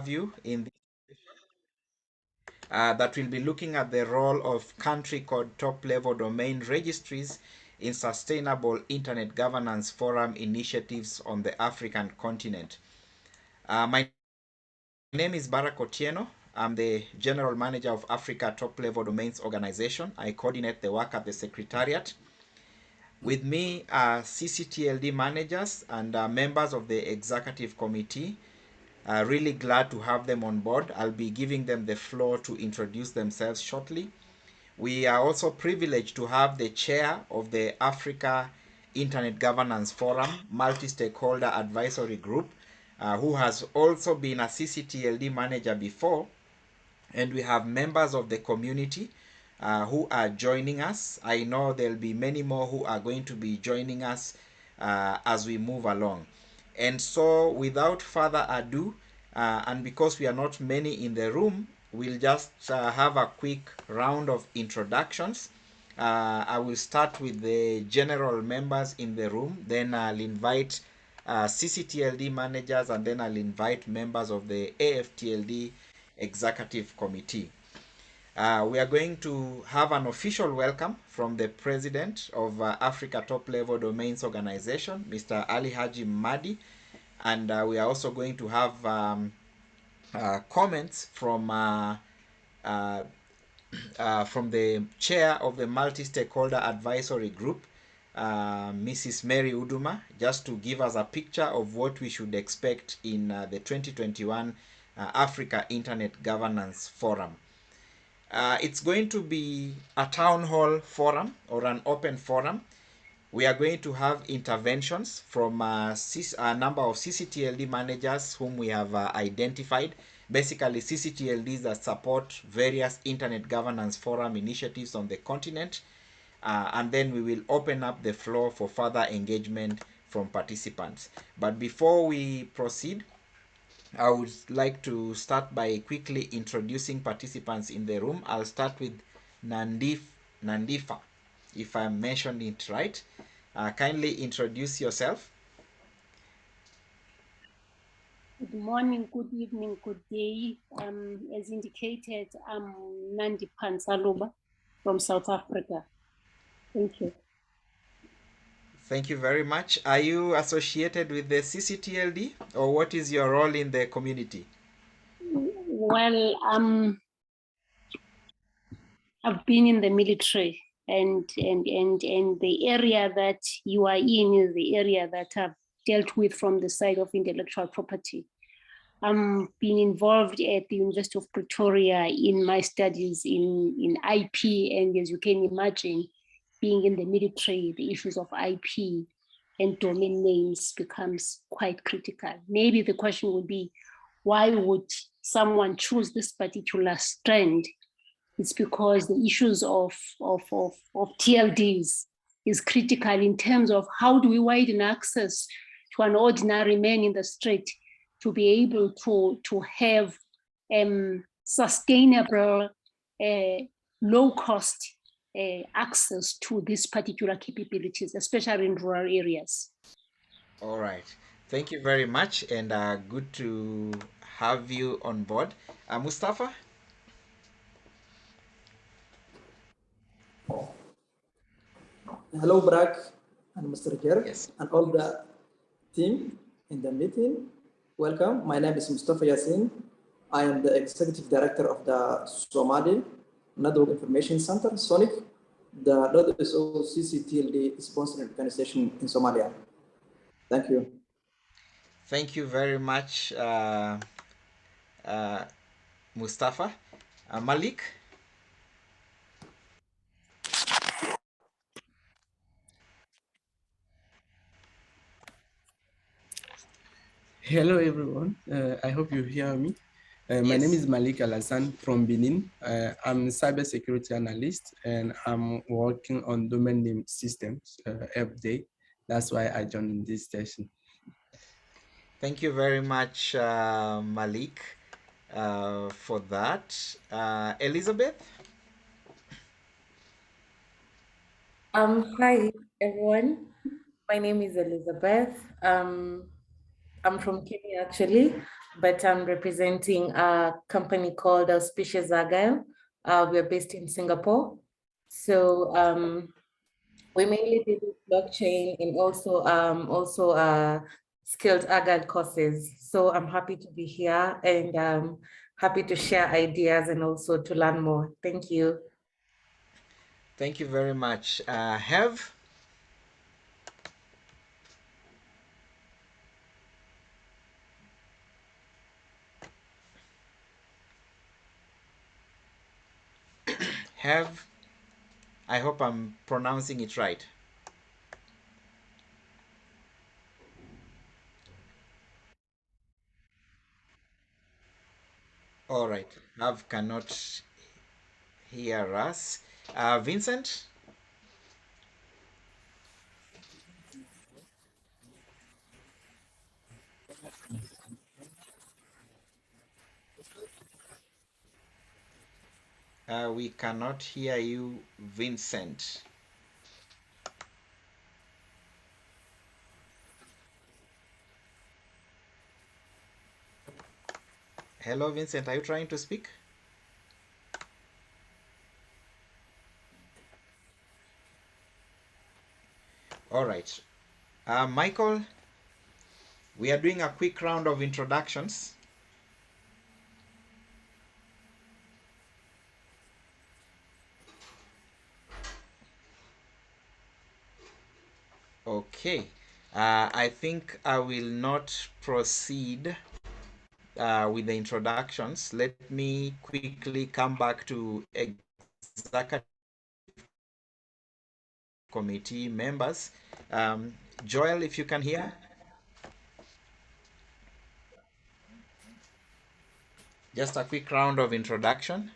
you in this that will be looking at the role of country code top level domain registries in sustainable internet governance forum initiatives on the African continent. My name is Barak Otieno. I'm the General Manager of Africa Top Level Domains Organization. I coordinate the work at the Secretariat. With me are ccTLD managers and members of the Executive Committee. Really glad to have them on board. I'll be giving them the floor to introduce themselves shortly. We are also privileged to have the chair of the Africa Internet Governance Forum Multi-Stakeholder Advisory Group, who has also been a ccTLD manager before. And we have members of the community who are joining us. I know there'll be many more who are going to be joining us as we move along. And so, without further ado, and because we are not many in the room, we'll just have a quick round of introductions. I will start with the general members in the room, then I'll invite ccTLD managers, and then I'll invite members of the AFTLD Executive Committee. We are going to have an official welcome from the President of Africa Top Level Domains Organization, Mr. Ali Haji Madi, and we are also going to have comments from the chair of the Multi-Stakeholder Advisory Group, Mrs. Mary Uduma, just to give us a picture of what we should expect in the 2021 Africa Internet Governance Forum. It's going to be a town hall forum or an open forum. We are going to have interventions from a number of ccTLD managers whom we have identified. Basically, ccTLDs that support various internet governance forum initiatives on the continent. And then we will open up the floor for further engagement from participants. But before we proceed, I would like to start by quickly introducing participants in the room. I'll start with Nandifa, if I mentioned it right. Kindly introduce yourself. Good morning, good evening, good day. As indicated, I'm Nandi Pansaluba from South Africa. Thank you. Thank you very much. Are you associated with the ccTLD, or what is your role in the community? Well, I've been in the military, and the area that you are in is the area that I've dealt with from the side of intellectual property. I'm being involved at the University of Pretoria in my studies in IP, and as you can imagine, being in the military, the issues of IP and domain names becomes quite critical. Maybe the question would be, why would someone choose this particular strand? It's because the issues of TLDs is critical in terms of how do we widen access to an ordinary man in the street to be able to have sustainable, low-cost access to these particular capabilities, especially in rural areas. All right. Thank you very much, and good to have you on board. Mustafa? Hello, Barak and Mr. Jer, Yes. and all the team in the meeting. Welcome. My name is Mustafa Yassin. I am the Executive Director of the Somali Network Information Center, SONIC, the WSO ccTLD sponsored organization in Somalia. Thank you. Thank you very much, Mustafa. Malik? Hello, everyone. I hope you hear me. My name is Malik Alassane from Benin. I'm a cybersecurity analyst, and I'm working on domain name systems every day. That's why I joined this session. Thank you very much, Malik, for that. Elizabeth? Hi, everyone. My name is Elizabeth. I'm from Kenya, actually, but I'm representing a company called Species Agile. We're based in Singapore. So we mainly do blockchain and also skilled agile courses. So I'm happy to be here and happy to share ideas and also to learn more. Thank you. Thank you very much. Have I hope I'm pronouncing it right. All right. Have cannot hear us. Vincent? We cannot hear you, Vincent. Hello, Vincent. Are you trying to speak? All right. Michael, we are doing a quick round of introductions. Okay. I think I will not proceed with the introductions. Let me quickly come back to executive committee members. Joel, if you can hear. Just a quick round of introduction.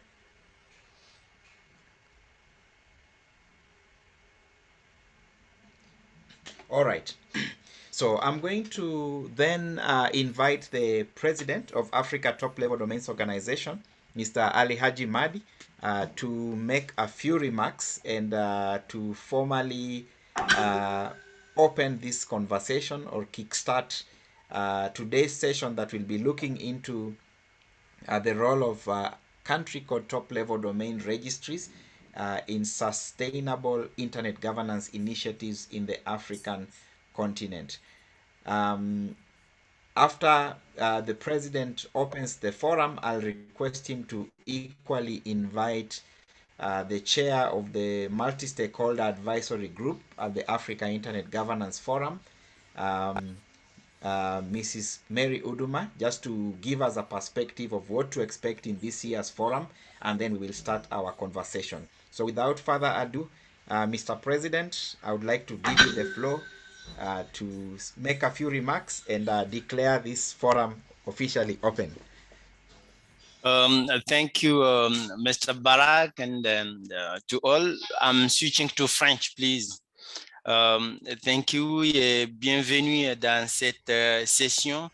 All right. So I'm going to then invite the president of Africa Top Level Domains Organization, Mr. Ali Haji Madi, to make a few remarks and to formally open this conversation or kickstart today's session that will be looking into the role of country code top level domain registries in sustainable internet governance initiatives in the African continent. After the president opens the forum, I'll request him to equally invite the chair of the multi-stakeholder advisory group at the Africa Internet Governance Forum, Mrs. Mary Uduma, just to give us a perspective of what to expect in this year's forum, and then we will start our conversation. So without further ado, Mr. President, I would like to give you the floor to make a few remarks and declare this forum officially open. Thank you, Mr. Barak, and to all. I'm switching to French, please. Thank you et bienvenue dans cette session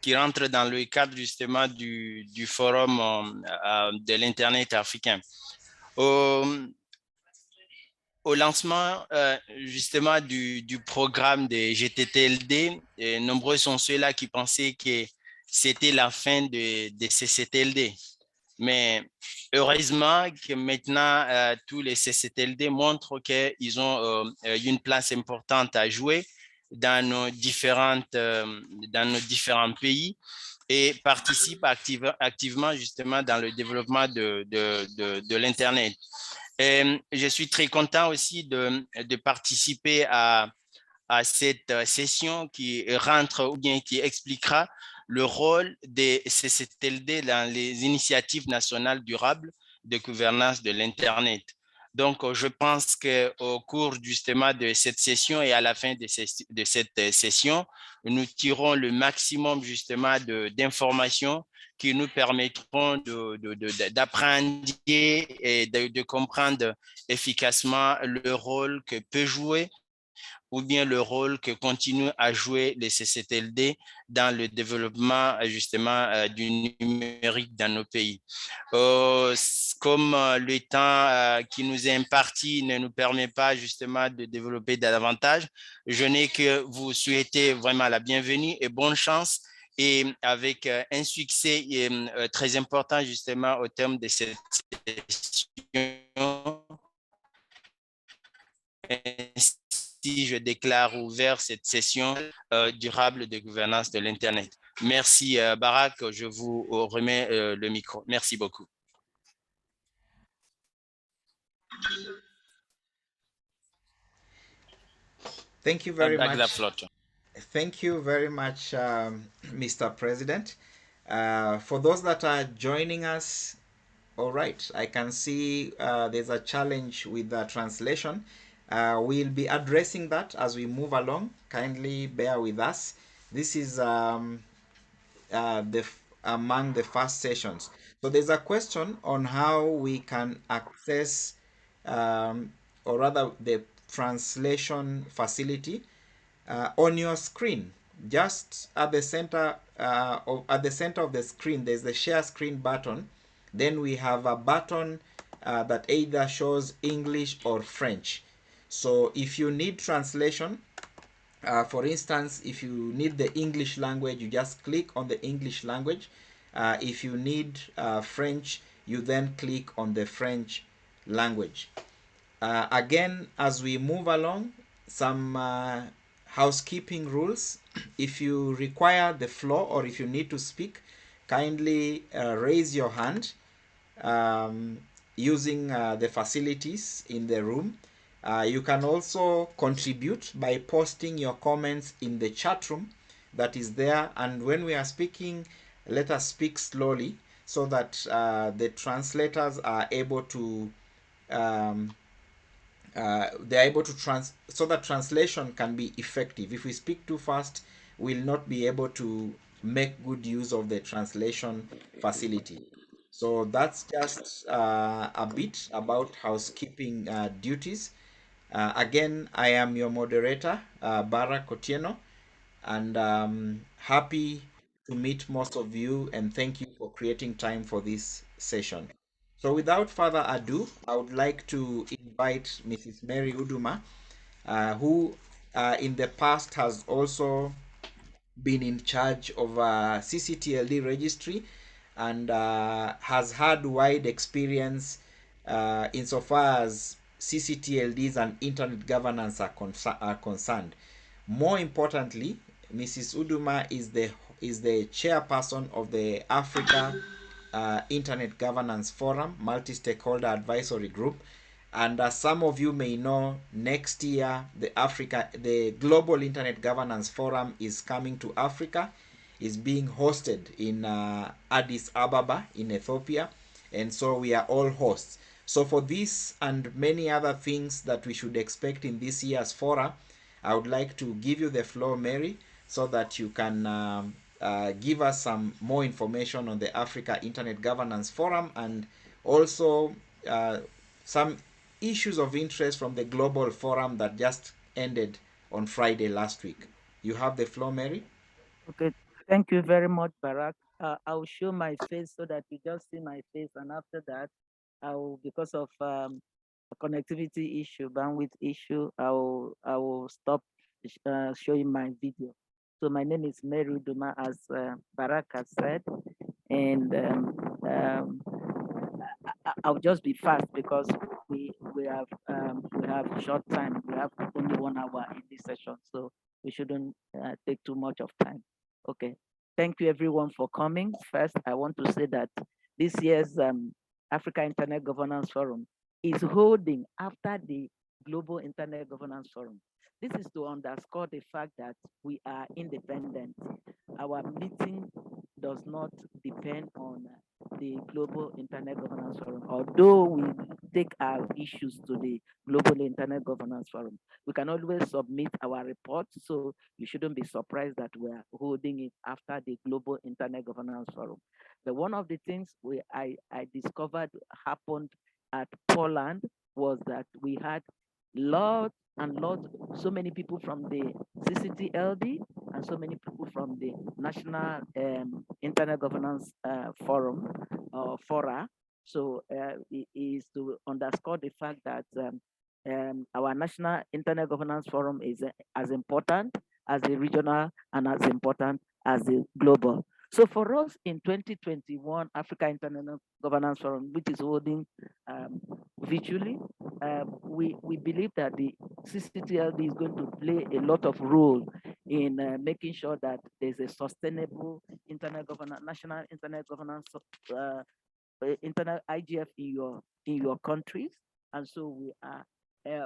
qui rentre dans le cadre justement du forum de l'Internet africain. Au lancement justement du programme des ccTLD, nombreux sont ceux-là qui pensaient que c'était la fin de ccTLD. Mais heureusement que maintenant, tous les ccTLD montrent qu'ils ont une place importante à jouer dans nos différents pays et participent activement justement dans le développement de l'Internet. Je suis très content aussi de participer à cette session qui rentre ou bien qui expliquera le rôle des ccTLD dans les initiatives nationales durables de gouvernance de l'Internet. Donc, je pense qu'au cours justement de cette session et à la fin de cette session, nous tirons le maximum justement d'informations qui nous permettront d'apprendre et de comprendre efficacement le rôle que peut jouer ou bien le rôle que continuent à jouer les ccTLD dans le développement justement du numérique dans nos pays. Comme le temps qui nous est imparti ne nous permet pas justement de développer davantage, je n'ai que vous souhaiter vraiment la bienvenue et bonne chance, et avec un succès très important justement au terme de cette session. Ainsi, je déclare ouvert cette session durable de gouvernance de l'Internet. Merci, Barak. Je vous remets le micro. Merci beaucoup. Thank you very Back the much. floor. Thank you very much, Mr. President. For those that are joining us, all right, I can see there's a challenge with the translation. We'll be addressing that as we move along. Kindly bear with us. This is among the first sessions. So there's a question on how we can access, or rather, the translation facility on your screen. Just at the center, at the center of the screen, there's the share screen button. Then we have a button that either shows English or French. So if you need translation, for instance, if you need the English language, you just click on the English language. If you need French, you then click on the French language. Again, as we move along, some housekeeping rules. If you require the floor or if you need to speak, kindly raise your hand using the facilities in the room. You can also contribute by posting your comments in the chat room that is there. And when we are speaking, let us speak slowly so that the translators are able to they're able to so that translation can be effective. If we speak too fast, we'll not be able to make good use of the translation facility. So that's just a bit about housekeeping duties. Again, I am your moderator, Barak Otieno, and happy to meet most of you, and thank you for creating time for this session. So without further ado, I would like to invite Mrs. Mary Uduma, who in the past has also been in charge of a ccTLD registry and has had wide experience insofar as ccTLDs and internet governance are concerned. More importantly, Mrs. Uduma is the chairperson of the Africa Internet Governance Forum, multi-stakeholder advisory group. And as some of you may know, next year the Global Internet Governance Forum is coming to Africa, is being hosted in Addis Ababa in Ethiopia, and so we are all hosts. So for this and many other things that we should expect in this year's forum, I would like to give you the floor, Mary, so that you can give us some more information on the Africa Internet Governance Forum and also some issues of interest from the global forum that just ended on Friday last week. You have the floor, Mary. Okay, thank you very much, Barak. I'll show my face so that you just see my face, and after that, because of a connectivity issue, bandwidth issue, I will stop showing my video. So my name is Mary Uduma, as Barak has said, and I'll just be fast because we have short time. We have only 1 hour in this session, so we shouldn't take too much of time. Okay. Thank you everyone for coming. First, I want to say that this year's Africa Internet Governance Forum is holding after the Global Internet Governance Forum. This is to underscore the fact that we are independent. Our meeting does not depend on the Global Internet Governance Forum. Although we take our issues to the Global Internet Governance Forum, we can always submit our reports, so you shouldn't be surprised that we are holding it after the Global Internet Governance Forum. But one of the things I discovered happened at Poland was that we had lots and so many people from the ccTLD and so many people from the National Internet Governance Forum or Fora. So it is to underscore the fact that our National Internet Governance Forum is as important as the regional and as important as the global. So for us in 2021, Africa Internet Governance Forum, which is holding virtually, we believe that the ccTLD is going to play a lot of role in making sure that there's a sustainable internet governance, national internet governance, internet IGF in your countries. And so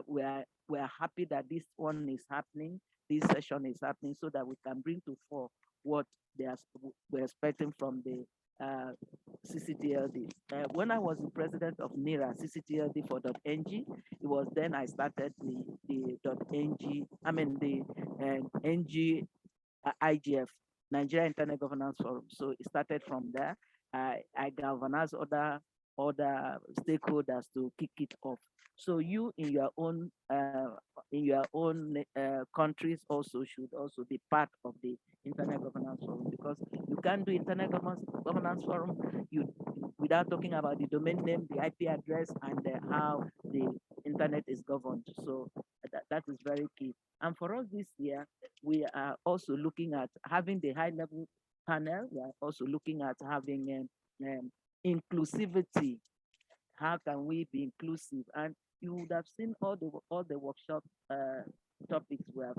we are happy that this one is happening, this session is happening, so that we can bring to fore what we're expecting from the ccTLDs. When I was the president of NIRA, ccTLD for .ng, it was then I started the .ng, I mean the NG IGF, Nigeria Internet Governance Forum. So it started from there. I galvanized other stakeholders to kick it off. So you in your own countries also should also be part of the Internet Governance Forum, because you can't do Internet Governance Forum without talking about the domain name, the IP address, and how the internet is governed. So that is very key. And for us this year, we are also looking at having the high-level panel. We are also looking at having inclusivity. How can we be inclusive? And you would have seen all the workshop topics we have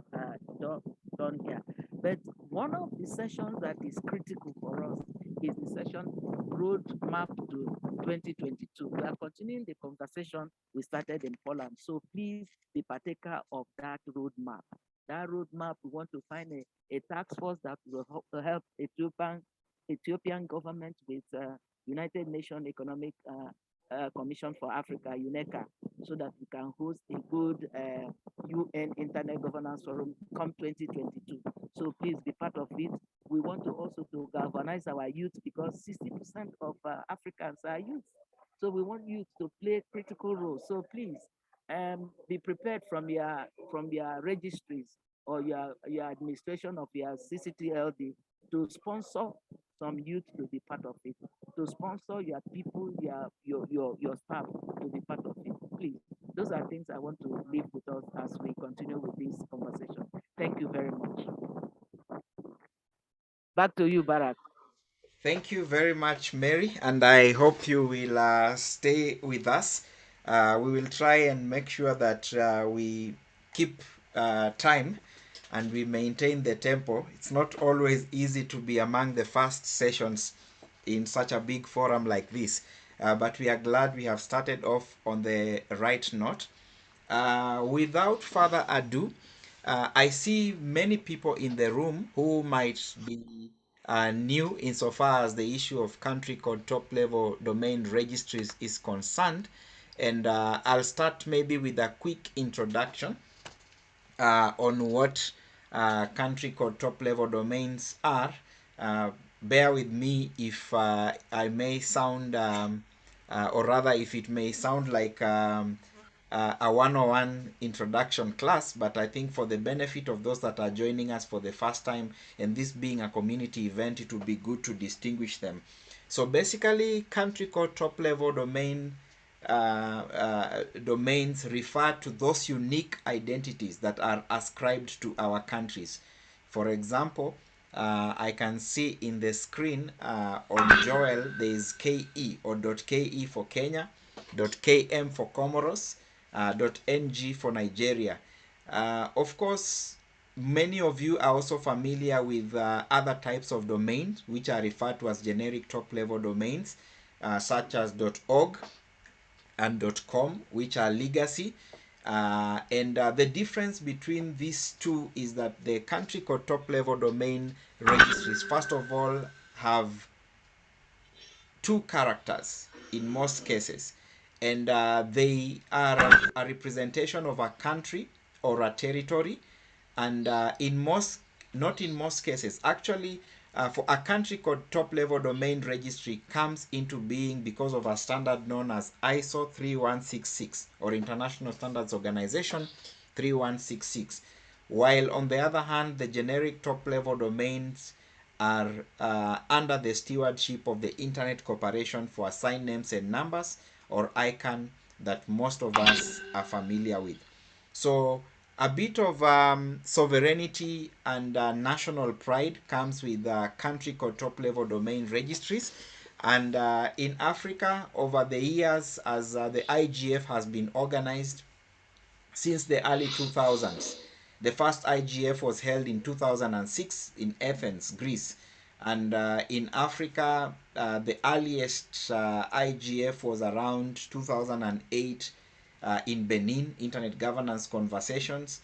done here. But one of the sessions that is critical for us is the session Roadmap to 2022. We are continuing the conversation we started in Poland. So please be partaker of that roadmap. That roadmap, we want to find a task force that will help Ethiopian government with United Nations Economic Commission for Africa, UNECA, so that we can host a good UN Internet Governance Forum come 2022. So please be part of it. We want to also to galvanize our youth, because 60% of Africans are youth. So we want youth to play critical role. So please be prepared from your registries or your administration of your ccTLD to sponsor some youth to be part of it, to sponsor your people, your staff to be part of it. Please, those are things I want to leave with us as we continue with this conversation. Thank you very much. Back to you, Barack. Thank you very much, Mary, and I hope you will stay with us. We will try and make sure that we keep time and we maintain the tempo. It's not always easy to be among the first sessions in such a big forum like this, but we are glad we have started off on the right note. Without further ado, I see many people in the room who might be new insofar as the issue of country code top level domain registries is concerned. And I'll start maybe with a quick introduction on what country code top level domains are. Bear with me if I may sound, or rather if it may sound like a 101 introduction class, but I think for the benefit of those that are joining us for the first time, and this being a community event, it would be good to distinguish them. So basically, country code top level domains refer to those unique identities that are ascribed to our countries. For example, I can see in the screen on Joel there is KE or .ke for Kenya, .km for Comoros, .ng for Nigeria. Of course, many of you are also familiar with other types of domains which are referred to as generic top level domains, such as .org and .com, which are legacy. And the difference between these two is that the country code top level domain registries, first of all, have two characters in most cases, and they are a representation of a country or a territory. And not in most cases, actually, for a country code top level domain registry comes into being because of a standard known as ISO 3166, or International Standards Organization 3166. While on the other hand, the generic top-level domains are under the stewardship of the Internet Corporation for Assigned Names and Numbers, or ICANN, that most of us are familiar with. So a bit of sovereignty and national pride comes with country code top-level domain registries. And in Africa, over the years, as the IGF has been organized since the early 2000s, the first IGF was held in 2006 in Athens, Greece. And in Africa, the earliest IGF was around 2008 in Benin, Internet Governance Conversations.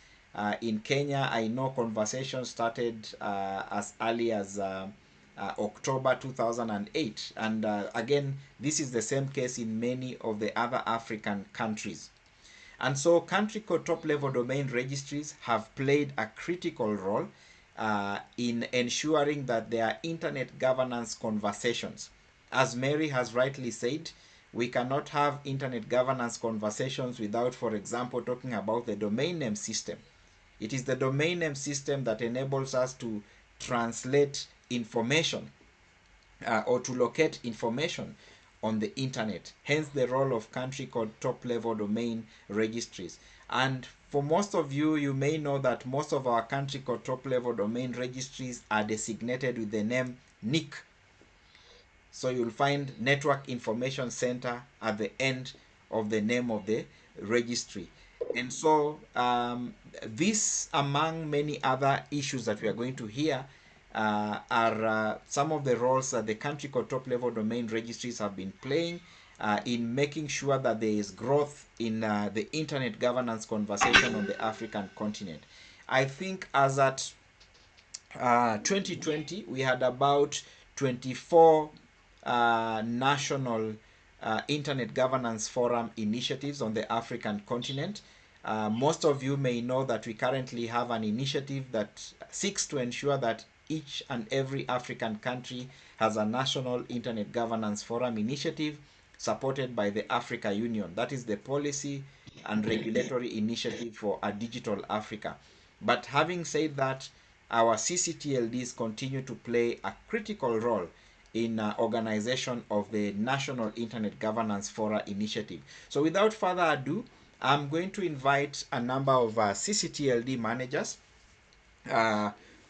In Kenya, I know conversations started as early as October 2008. And again, this is the same case in many of the other African countries. And so country code top-level domain registries have played a critical role in ensuring that there are internet governance conversations. As Mary has rightly said, we cannot have internet governance conversations without, for example, talking about the domain name system. It is the domain name system that enables us to translate information or to locate information on the internet, hence the role of country code top-level domain registries. And for most of you, you may know that most of our country code top-level domain registries are designated with the name NIC. So you'll find Network Information Center at the end of the name of the registry. And so this, among many other issues that we are going to hear, are some of the roles that the country code top-level domain registries have been playing in making sure that there is growth in the internet governance conversation on the African continent. I think as at 2020, we had about 24 national Internet Governance Forum initiatives on the African continent. Most of you may know that we currently have an initiative that seeks to ensure that each and every African country has a national Internet Governance Forum initiative supported by the Africa Union. That is the policy and regulatory initiative for a digital Africa. But having said that, our ccTLDs continue to play a critical role in organization of the National Internet Governance Forum initiative. So without further ado, I'm going to invite a number of ccTLD managers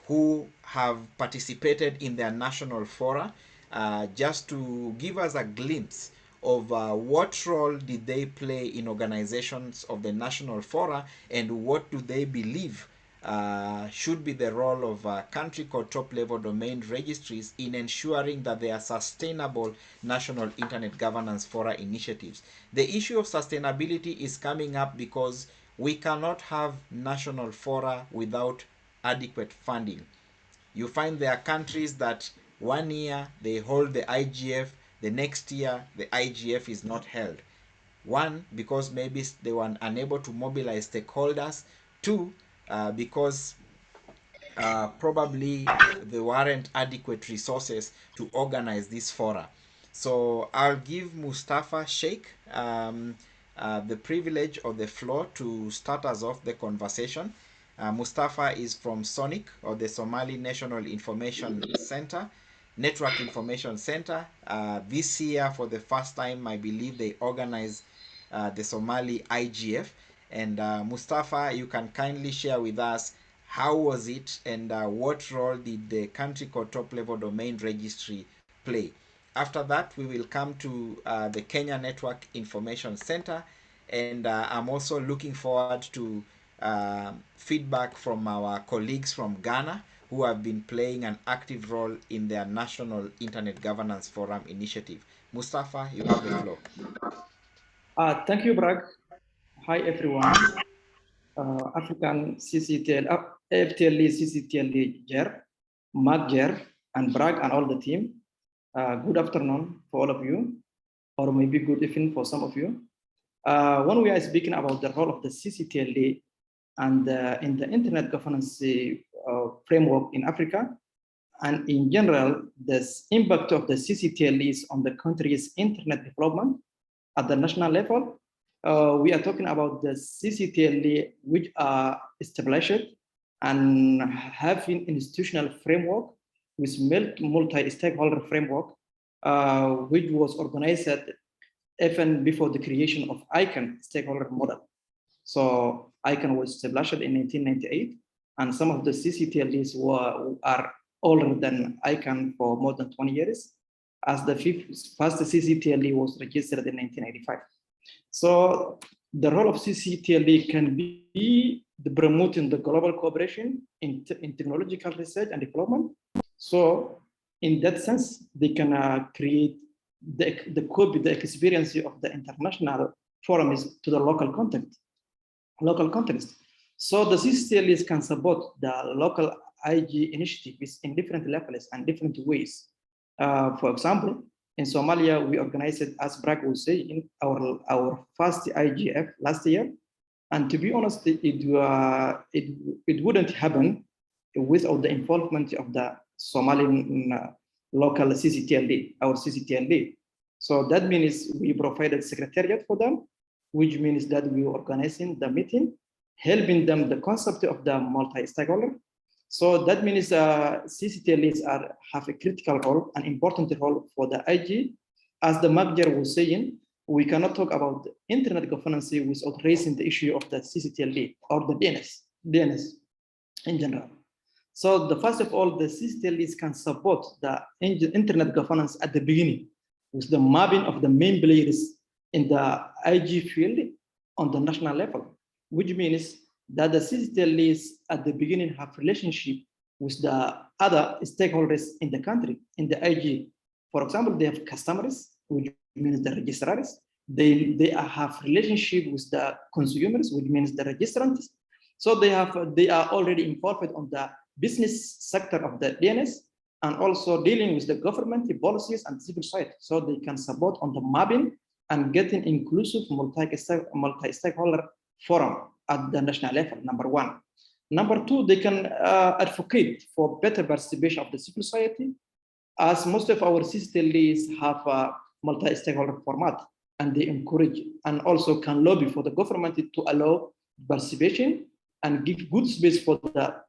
who have participated in their national fora just to give us a glimpse of what role did they play in organizations of the national fora and what do they believe should be the role of country code top-level domain registries in ensuring that they are sustainable national internet governance fora initiatives. The issue of sustainability is coming up because we cannot have national fora without adequate funding. You find there are countries that 1 year they hold the IGF, the next year the IGF is not held. One, because maybe they were unable to mobilize stakeholders. Two, because probably there weren't adequate resources to organize this fora. So I'll give Mustafa Sheikh the privilege or the floor to start us off the conversation. Mustafa is from SONIC, or the Somali National Information Center, Network Information Center. This year, for the first time, I believe they organized the Somali IGF. And Mustafa, you can kindly share with us how was it and what role did the country code top-level domain registry play. After that, we will come to the Kenya Network Information Center, and I'm also looking forward to feedback from our colleagues from Ghana who have been playing an active role in their National Internet Governance Forum initiative. Mustafa, you have the floor. Thank you, Bragg. Hi, everyone. African ccTL, AFTLD, ccTLD, Jer, Mark Jer, and Bragg, and all the team. Good afternoon for all of you, or maybe good evening for some of you. When we are speaking about the role of the ccTLD and in the internet governance framework in Africa, and in general, the impact of the ccTLDs on the country's internet development at the national level, we are talking about the ccTLD, which are established and having institutional framework with multi-stakeholder framework, which was organized even before the creation of ICANN stakeholder model. So ICANN was established in 1998, and some of the ccTLDs are older than ICANN for more than 20 years, as the first ccTLD was registered in 1985. So the role of ccTLD can be the promoting the global cooperation in technological research and development. So in that sense, they can create the experience of the international forums to the local context. So the ccTLDs can support the local IG initiatives in different levels and different ways. For example, in Somalia, we organized, as Bragg was saying, our first IGF last year. And to be honest, it wouldn't happen without the involvement of the Somalian local ccTLD, our ccTLD. So that means we provided secretariat for them, which means that we were organizing the meeting, helping them the concept of the multi-stakeholder. So that means ccTLDs have a critical role, an important role for the IG. As the manager was saying, we cannot talk about internet governance without raising the issue of the ccTLD or the DNS in general. So first of all, the ccTLDs can support the internet governance at the beginning with the mapping of the main players in the IG field on the national level, which means that the ccTLDs at the beginning have relationship with the other stakeholders in the country, in the IG. For example, they have customers, which means the registrars. They have relationship with the consumers, which means the registrants. So they are already involved on the business sector of the DNS and also dealing with the government, the policies and civil society. So they can support on the mapping and getting inclusive multi-stakeholder forum at the national level, number one. Number two, they can advocate for better participation of the civil society, as most of our ccTLDs have a multi-stakeholder format, and they encourage and also can lobby for the government to allow participation and give good space for the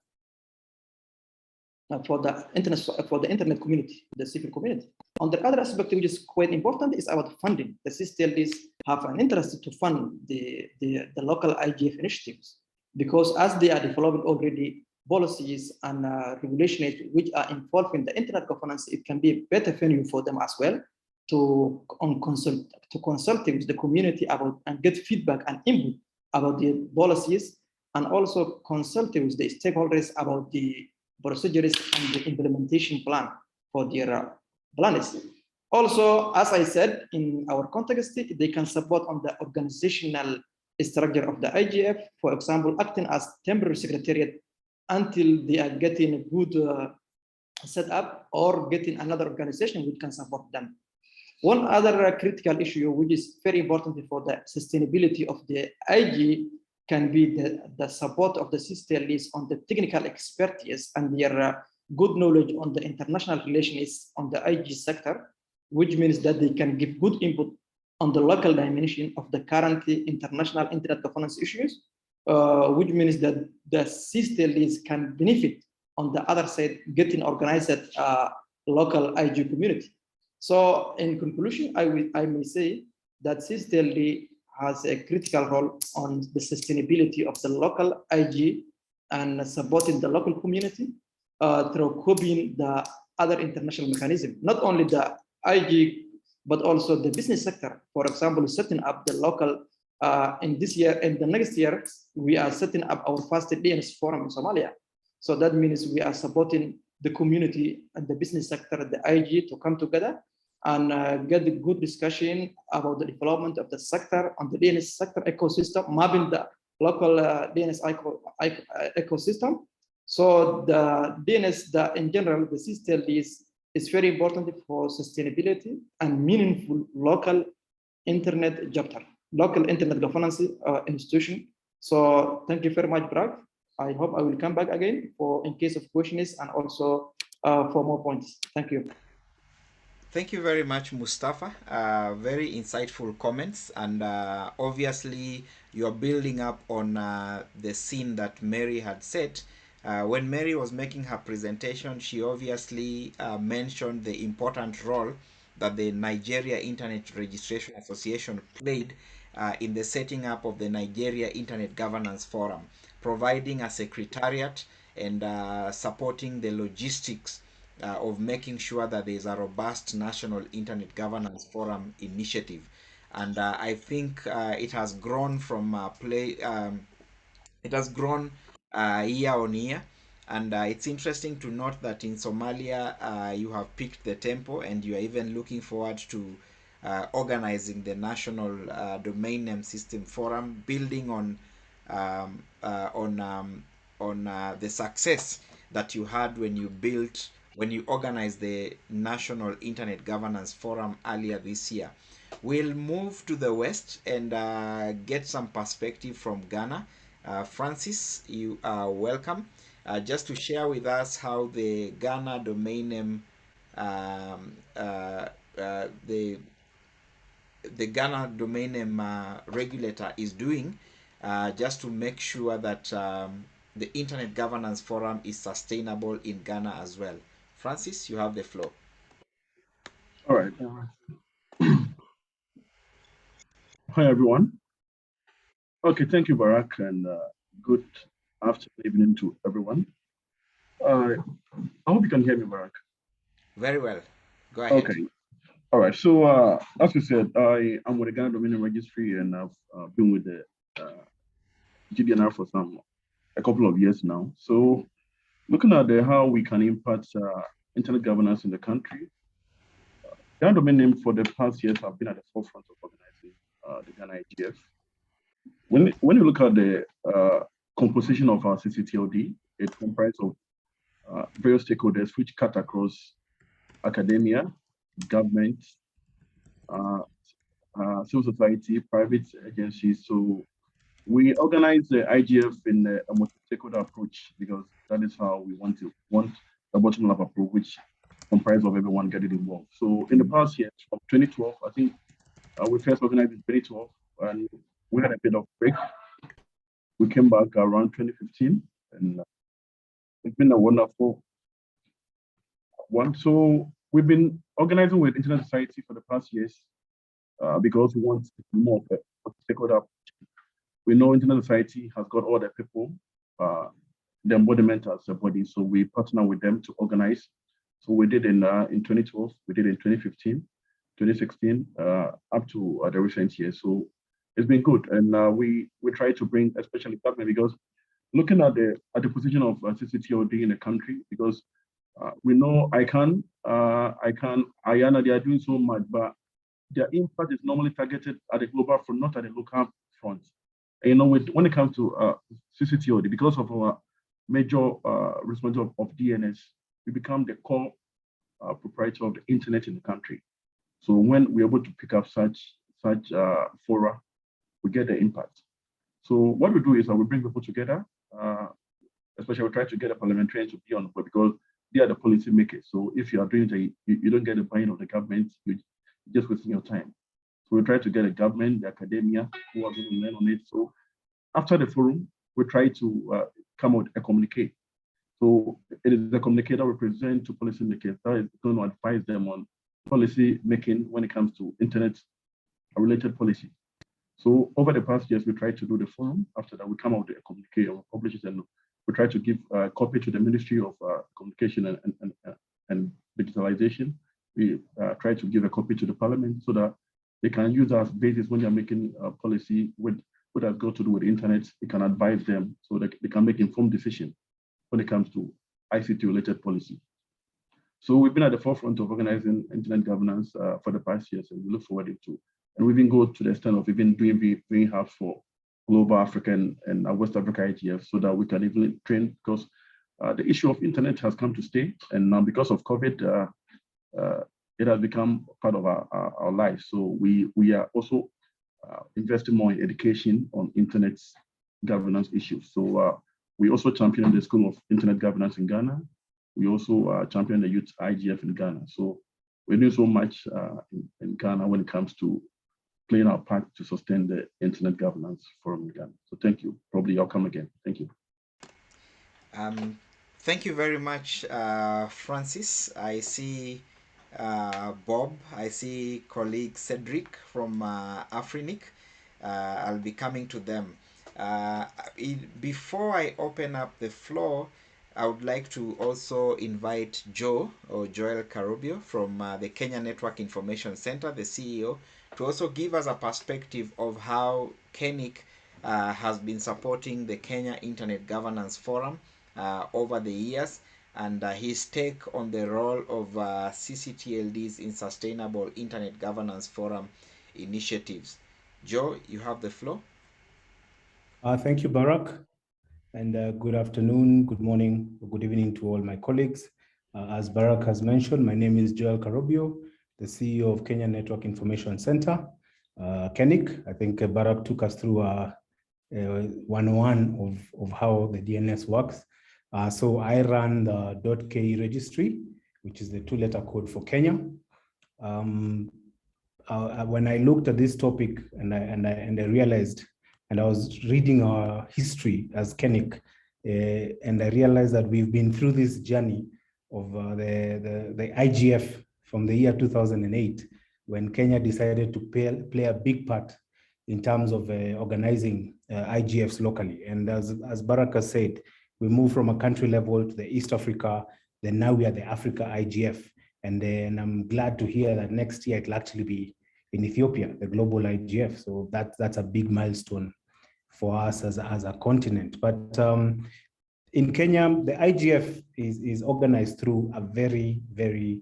internet community, the civil community. On the other aspect, which is quite important, is about funding. The ccTLDs have an interest to fund the local IGF initiatives, because as they are developing already policies and regulations which are involved in the internet governance, it can be a better venue for them as well to consult with the community about and get feedback and input about the policies, and also consult with the stakeholders about the procedures and the implementation plan for their plans. Also, as I said, in our context, they can support on the organizational structure of the IGF, for example, acting as temporary secretariat until they are getting a good setup or getting another organization which can support them. One other critical issue, which is very important for the sustainability of the IG, can be the support of the ccTLDs on the technical expertise and their good knowledge on the international relations on the IG sector, which means that they can give good input on the local dimension of the current international internet governance issues, which means that the ccTLDs can benefit on the other side, getting organized local IG community. So in conclusion, I may say that ccTLD has a critical role on the sustainability of the local IG and supporting the local community through copying the other international mechanism, not only the IG, but also the business sector. For example, setting up the local, in this year and the next year, we are setting up our first DNS forum in Somalia. So that means we are supporting the community and the business sector, the IG, to come together and get a good discussion about the development of the sector on the DNS sector ecosystem, mapping the local DNS ecosystem. So the DNS, in general, the ccTLDs is very important for sustainability and meaningful local internet chapter, local internet governance institution. So thank you very much, Bragg. I hope I will come back again for in case of questions and also for more points. Thank you. Thank you very much, Mustafa. Very insightful comments, and obviously you're building up on the scene that Mary had set. When Mary was making her presentation, she obviously mentioned the important role that the Nigeria Internet Registration Association played in the setting up of the Nigeria Internet Governance Forum, providing a secretariat and supporting the logistics of making sure that there is a robust national internet governance forum initiative. And I think it has grown from it has grown year on year. And it's interesting to note that in Somalia, you have picked the tempo and you are even looking forward to organizing the National Domain Name System Forum, building um, on the success that you had when you organized the National Internet Governance Forum earlier this year. We'll move to the west and get some perspective from Ghana. Francis, you are welcome. Just to share with us how the Ghana domain name, the Ghana domain name regulator is doing, just to make sure that the Internet Governance Forum is sustainable in Ghana as well. Francis, you have the floor. All right. Hi, everyone. Okay, thank you, Barack, and good afternoon, evening to everyone. I hope you can hear me, Barack. Very well. Go ahead. Okay. All right. So, as we said, I am with the Ghana Domain Registry, and I've been with the GDNR for a couple of years now. So, looking at how we can impact internet governance in the country, Ghana Domain Name for the past years have been at the forefront of organizing the Ghana IGF. When you look at the composition of our ccTLD, it comprises of various stakeholders which cut across academia, government, civil society, private agencies. So we organize the IGF in a multi-stakeholder approach because that is how we want a bottom-up approach, which comprises of everyone getting involved. So in the past years, from 2012, I think we first organized in 2012, and we had a bit of break. We came back around 2015, and it's been a wonderful one. So we've been organizing with Internet Society for the past years because we want more of a stakeholder. We know Internet Society has got all the people, the embodiment as a body, so we partner with them to organize. So we did in 2012, we did in 2015, 2016, up to the recent years. So it's been good, and we try to bring, especially government, because looking at the position of ccTLD in the country, because we know IANA, they are doing so much, but their impact is normally targeted at the global front, not at the local front. And, you know, when it comes to ccTLD, because of our major responsibility of DNS, we become the core proprietor of the internet in the country. So when we're able to pick up such fora, we get the impact. So what we do is we bring people together, especially we try to get a parliamentarian to be on board because they are the policy makers. So if you are doing it, you don't get the buy-in of the government, you're just wasting your time. So we try to get the government, the academia, who are going to learn on it. So after the forum, we try to come out a communique. So it is the communicator we present to policymakers that is going to advise them on policy making when it comes to internet-related policy. So over the past years, we tried to do the forum. After that, we come out with a communique and publish it, and we try to give a copy to the Ministry of Communication and Digitalization. We try to give a copy to the Parliament so that they can use as basis when they're making policy with what has got to do with the internet. It can advise them so that they can make informed decisions when it comes to ICT-related policy. So we've been at the forefront of organizing internet governance for the past years, and we look forward to. And we even go to the extent of even doing hubs for global African and West Africa IGF so that we can even train, because the issue of internet has come to stay. And now because of COVID, it has become part of our lives. So we are also investing more in education on internet governance issues. So we also champion the School of Internet Governance in Ghana. We also champion the Youth IGF in Ghana. So we're doing so much in Ghana when it comes to playing our part to sustain the Internet Governance Forum in Ghana. So thank you. Probably I'll come again. Thank you. Thank you very much, Francis. I see Bob. I see colleague Cedric from Afrinic. I'll be coming to them. Before I open up the floor, I would like to also invite Joel Karobio from the Kenya Network Information Center, the CEO, to also give us a perspective of how KENIC has been supporting the Kenya Internet Governance Forum over the years, and his take on the role of ccTLDs in Sustainable Internet Governance Forum initiatives. Joe, you have the floor. Thank you, Barack. And good afternoon, good morning, good evening to all my colleagues. As Barack has mentioned, my name is Joel Karobio, the CEO of Kenya Network Information Center, KENIC. I think Barack took us through 101 of how the DNS works. So I run the .ke registry, which is the 2-letter code for Kenya. When I looked at this topic and I realized, and I was reading our history as KENIC, and I realized that we've been through this journey of the IGF from the year 2008, when Kenya decided to play a big part in terms of organizing IGFs locally. And as Baraka said, we moved from a country level to the East Africa, then now we are the Africa IGF. And then I'm glad to hear that next year it'll actually be in Ethiopia, the global IGF. So that's a big milestone for us as a continent. But in Kenya, the IGF is organized through a very, very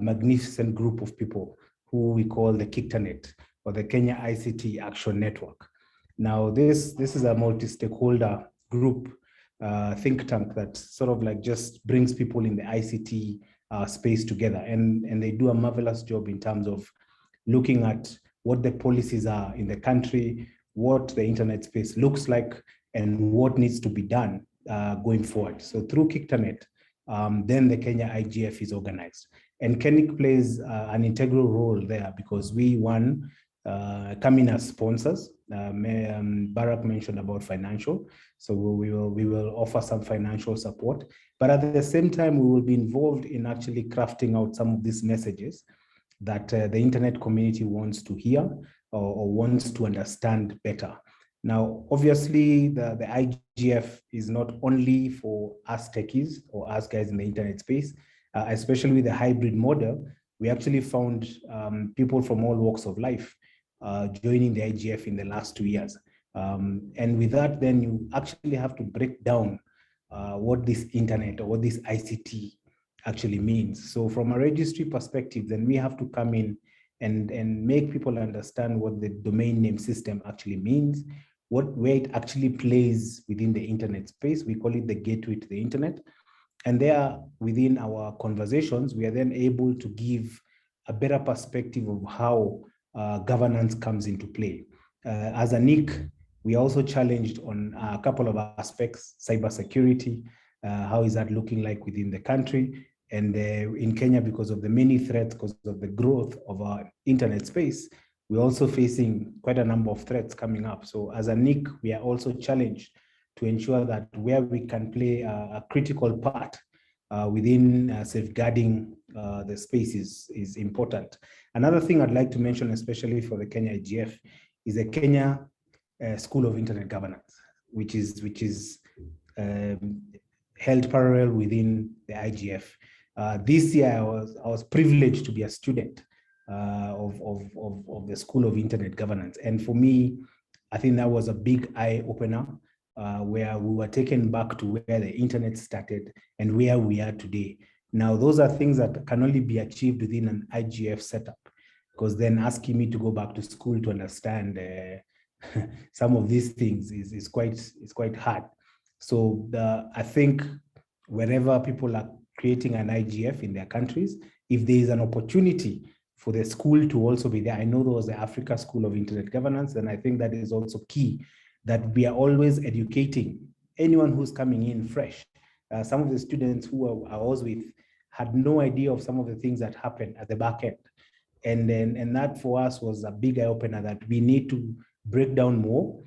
magnificent group of people who we call the KICTANET, or the Kenya ICT Action Network. Now, this is a multi-stakeholder group, think tank that sort of like just brings people in the ICT space together. And they do a marvelous job in terms of looking at what the policies are in the country, what the internet space looks like, and what needs to be done going forward. So through KICTANET, then the Kenya IGF is organized. And KENIC plays an integral role there because we, come in as sponsors. Barack mentioned about financial. So we will offer some financial support. But at the same time, we will be involved in actually crafting out some of these messages that the internet community wants to hear or wants to understand better. Now, obviously, the IGF is not only for us techies or us guys in the internet space, especially with the hybrid model. We actually found people from all walks of life joining the IGF in the last 2 years. And with that, then you actually have to break down what this internet or what this ICT actually means. So from a registry perspective, then we have to come in and make people understand what the domain name system actually means, where it actually plays within the internet space. We call it the gateway to the internet. And there, within our conversations, we are then able to give a better perspective of how governance comes into play. As a NIC, we also challenged on a couple of aspects: cybersecurity, how is that looking like within the country? And in Kenya, because of the many threats, because of the growth of our internet space, we're also facing quite a number of threats coming up. So as a NIC, we are also challenged to ensure that where we can play a critical part within safeguarding the space is important. Another thing I'd like to mention, especially for the Kenya IGF, is the Kenya School of Internet Governance, which is held parallel within the IGF. This year, I was privileged to be a student of the School of Internet Governance. And for me, I think that was a big eye-opener where we were taken back to where the internet started and where we are today. Now, those are things that can only be achieved within an IGF setup, because then asking me to go back to school to understand some of these things is quite hard. So I think wherever people are creating an IGF in their countries, if there is an opportunity for the school to also be there, I know there was the Africa School of Internet Governance, and I think that is also key, that we are always educating anyone who's coming in fresh. Some of the students who I was with had no idea of some of the things that happened at the back end. And that for us was a big eye opener that we need to break down more.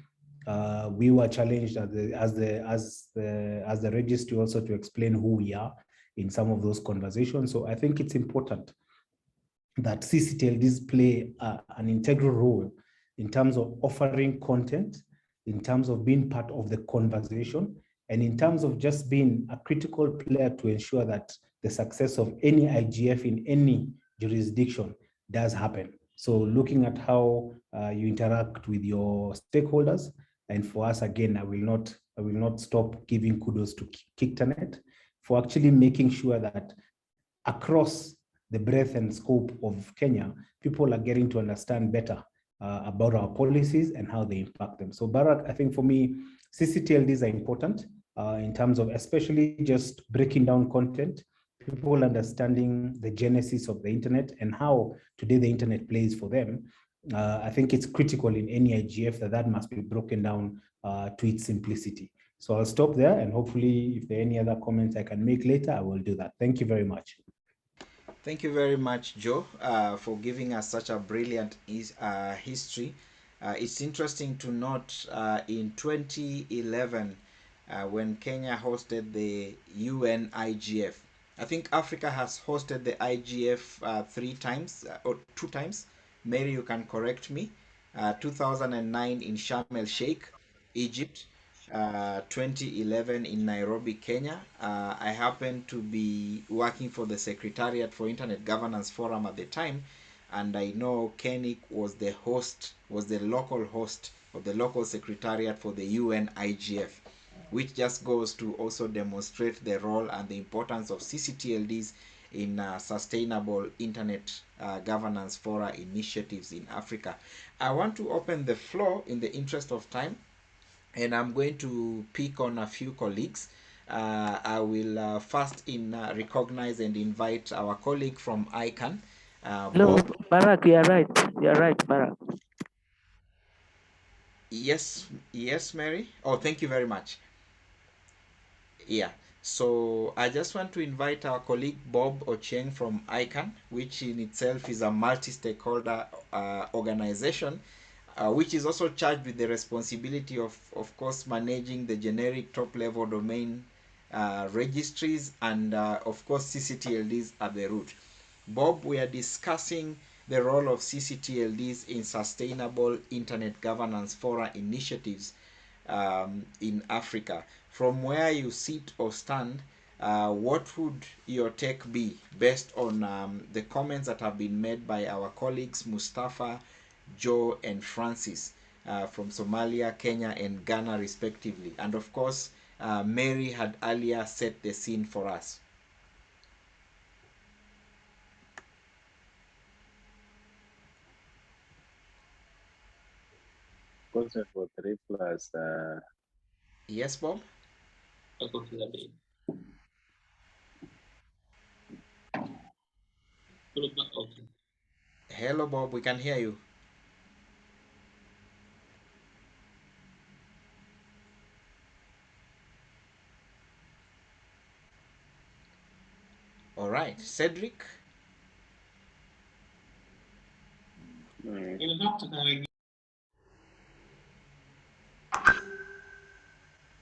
We were challenged as the registry also to explain who we are in some of those conversations. So I think it's important that ccTLDs play an integral role in terms of offering content, in terms of being part of the conversation, and in terms of just being a critical player to ensure that the success of any IGF in any jurisdiction does happen. So looking at how you interact with your stakeholders, and for us, again, I will not stop giving kudos to KICTANET for actually making sure that across the breadth and scope of Kenya, people are getting to understand better about our policies and how they impact them. So Barak, I think for me, ccTLDs are important in terms of especially just breaking down content, people understanding the genesis of the internet and how today the internet plays for them. I think it's critical in any IGF that must be broken down to its simplicity. So I'll stop there, and hopefully if there are any other comments I can make later, I will do that. Thank you very much. Thank you very much, Joe, for giving us such a brilliant history. It's interesting to note in 2011, when Kenya hosted the UN IGF. I think Africa has hosted the IGF 3 times or 2 times. Mary, you can correct me. 2009 in Sharm el Sheikh, Egypt. 2011 in Nairobi, Kenya. I happened to be working for the Secretariat for Internet Governance Forum at the time, and I know Kenik was the local host of the local secretariat for the UN IGF, which just goes to also demonstrate the role and the importance of ccTLDs in sustainable internet governance fora initiatives in Africa. I want to open the floor in the interest of time, and I'm going to pick on a few colleagues. I will first recognize and invite our colleague from ICANN. Hello, Barak, you are right. You are right, Barak. Yes, Mary. Oh, thank you very much. Yeah. So I just want to invite our colleague Bob Ochieng from ICANN, which in itself is a multi-stakeholder organization, which is also charged with the responsibility of course, managing the generic top-level domain registries and, of course, ccTLDs at the root. Bob, we are discussing the role of ccTLDs in sustainable internet governance fora initiatives in Africa. From where you sit or stand, what would your take be based on the comments that have been made by our colleagues Mustafa, Joe, and Francis from Somalia, Kenya, and Ghana respectively? And of course, Mary had earlier set the scene for us. Consent for 3 plus. Yes, Bob? Hello, Bob, we can hear you. All right, Cedric?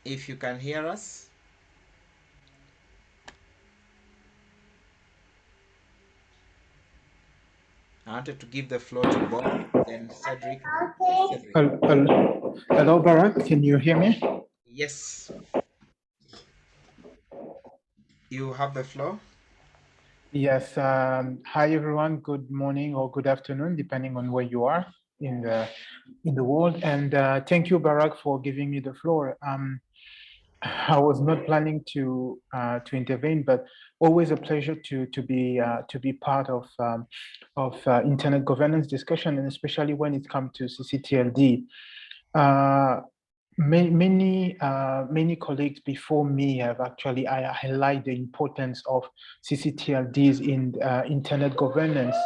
If you can hear us. I wanted to give the floor to Bob, then Cedric. Hello, Barak, can you hear me? Yes. You have the floor. Yes. Hi, everyone. Good morning or good afternoon, depending on where you are in the world. And thank you, Barak, for giving me the floor. I was not planning to intervene, but always a pleasure to be part of internet governance discussion, and especially when it comes to ccTLD. Many colleagues before me have actually highlighted the importance of ccTLDs in internet governance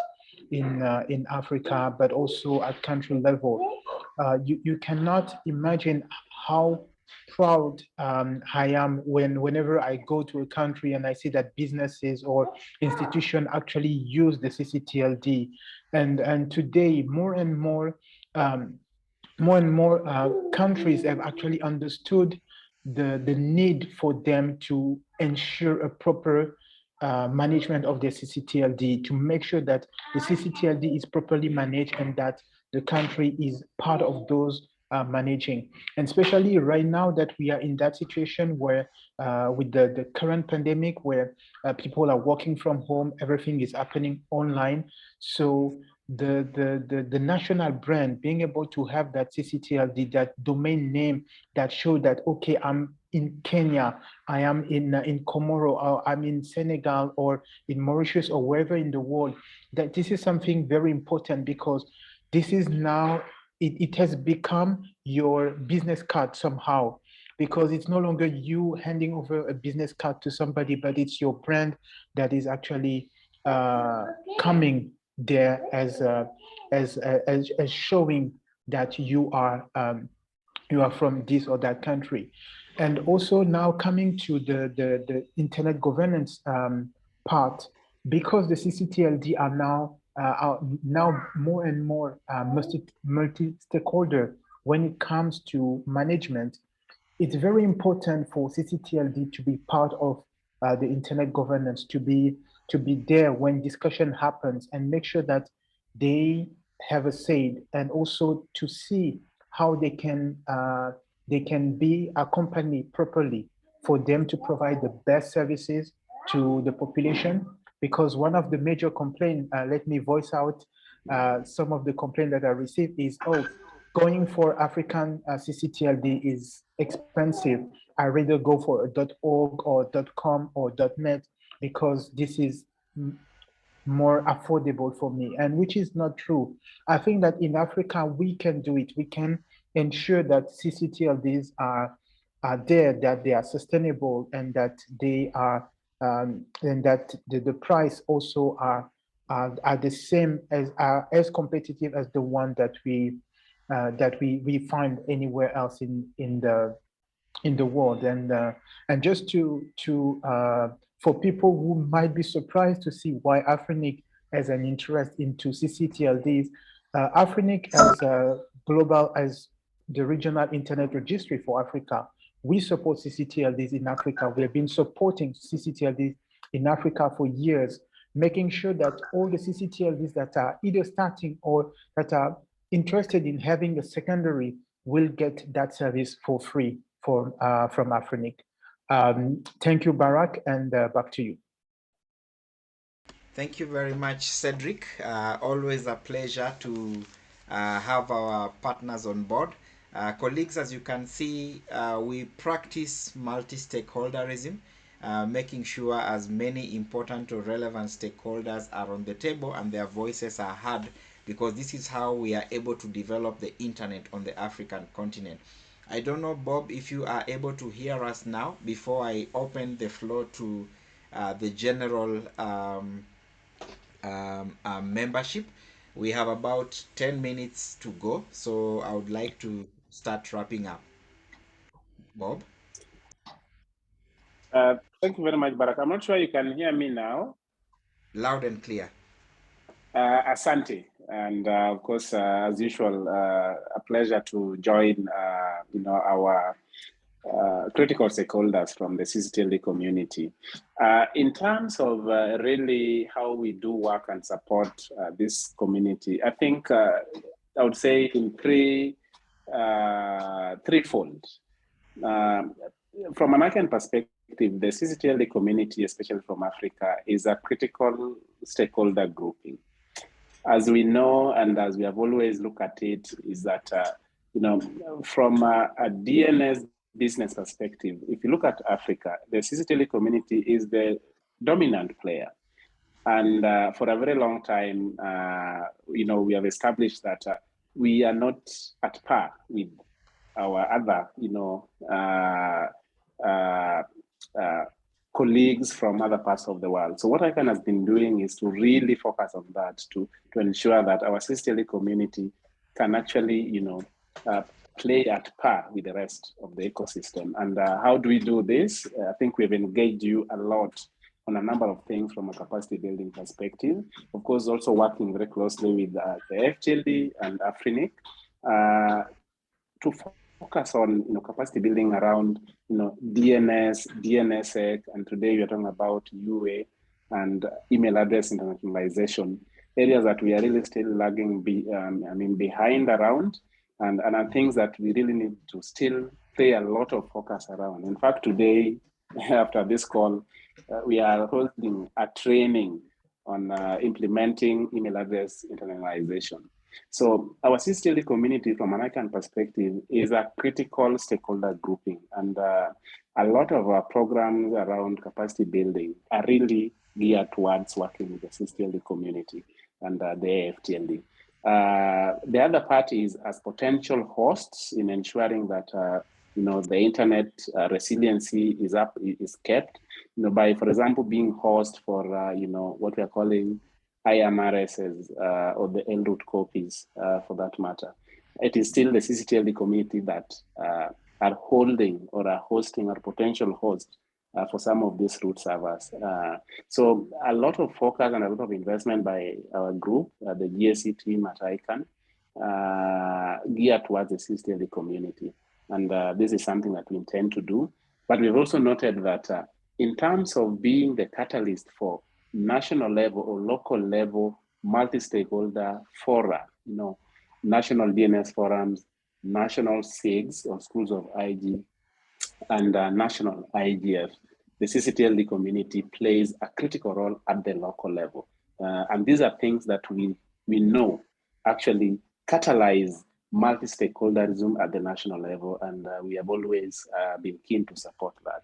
in Africa, but also at country level. You cannot imagine how proud I am whenever I go to a country and I see that businesses or institutions actually use the ccTLD. And today, more and more countries have actually understood the need for them to ensure a proper management of their ccTLD, to make sure that the ccTLD is properly managed and that the country is part of those managing. And especially right now that we are in that situation where with the current pandemic, where people are working from home, everything is happening online. So the national brand, being able to have that ccTLD, that domain name that show that, okay, I'm in Kenya, I am in Comoro, or I'm in Senegal, or in Mauritius, or wherever in the world, that this is something very important, because this is now, it has become your business card somehow, because it's no longer you handing over a business card to somebody, but it's your brand that is actually coming there as showing that you are from this or that country. And also now coming to the internet governance part, because the ccTLD are now more and more multi-stakeholder when it comes to management. It's very important for ccTLD to be part of the internet governance, to be there when discussion happens, and make sure that they have a say, and also to see how they can be accompanied properly for them to provide the best services to the population. Because one of the major complaints, let me voice out some of the complaints that I received is, oh, going for African ccTLD is expensive. I rather go for a .org or .com or .net, because this is more affordable for me, and which is not true. I think that in Africa, we can do it. We can ensure that ccTLDs are there, that they are sustainable, and that they are, and that the price also are the same, as competitive as the one that we find anywhere else in the world. And just for people who might be surprised to see why Afrinic has an interest into ccTLDs, Afrinic as global, as the regional internet registry for Africa, we support ccTLDs in Africa. We have been supporting ccTLDs in Africa for years, making sure that all the ccTLDs that are either starting or that are interested in having a secondary will get that service for free from Afrinic. Thank you, Barak, and back to you. Thank you very much, Cedric. Always a pleasure to have our partners on board. Colleagues, as you can see, we practice multi-stakeholderism, making sure as many important or relevant stakeholders are on the table and their voices are heard, because this is how we are able to develop the internet on the African continent. I don't know, Bob, if you are able to hear us now before I open the floor to the general membership. We have about 10 minutes to go, so I would like to start wrapping up. Bob? Thank you very much, Barak. I'm not sure you can hear me now. Loud and clear. Asante, and of course, as usual, a pleasure to join our critical stakeholders from the ccTLD community. In terms of really how we do work and support this community, I think I would say in threefold. From an African perspective, the ccTLD community, especially from Africa, is a critical stakeholder grouping. As we know, and as we have always looked at it, is that from a DNS business perspective, if you look at Africa, the ccTLD community is the dominant player. And for a very long time, we have established that we are not at par with our other, colleagues from other parts of the world. So what ICANN has been doing is to really focus on that, to ensure that our ccTLD community can actually, play at par with the rest of the ecosystem. And how do we do this? I think we've engaged you a lot on a number of things from a capacity building perspective. Of course, also working very closely with the FTLD and Afrinic to focus on capacity building around DNS, DNSSEC, and today we are talking about UA and email address internationalization, areas that we are really still lagging behind around, and are things that we really need to still pay a lot of focus around. In fact, today, after this call, we are holding a training on implementing email address internalization. So our ccTLD community from an ICANN perspective is a critical stakeholder grouping, and a lot of our programs around capacity building are really geared towards working with the ccTLD community and the AFTLD. The other part is as potential hosts in ensuring that the internet resiliency is kept, by, for example, being host for what we are calling IMRSs or the LRoot copies for that matter. It is still the ccTLD community that are holding or are hosting or potential host for some of these root servers. So a lot of focus and a lot of investment by our group, the GSC team at ICANN, geared towards the ccTLD community. And this is something that we intend to do. But we've also noted that in terms of being the catalyst for national level or local level multi-stakeholder fora, national DNS forums, national SIGs or schools of IG, and national IGF, the ccTLD community plays a critical role at the local level. And these are things that we know actually catalyze multi-stakeholderism at the national level, and we have always been keen to support that.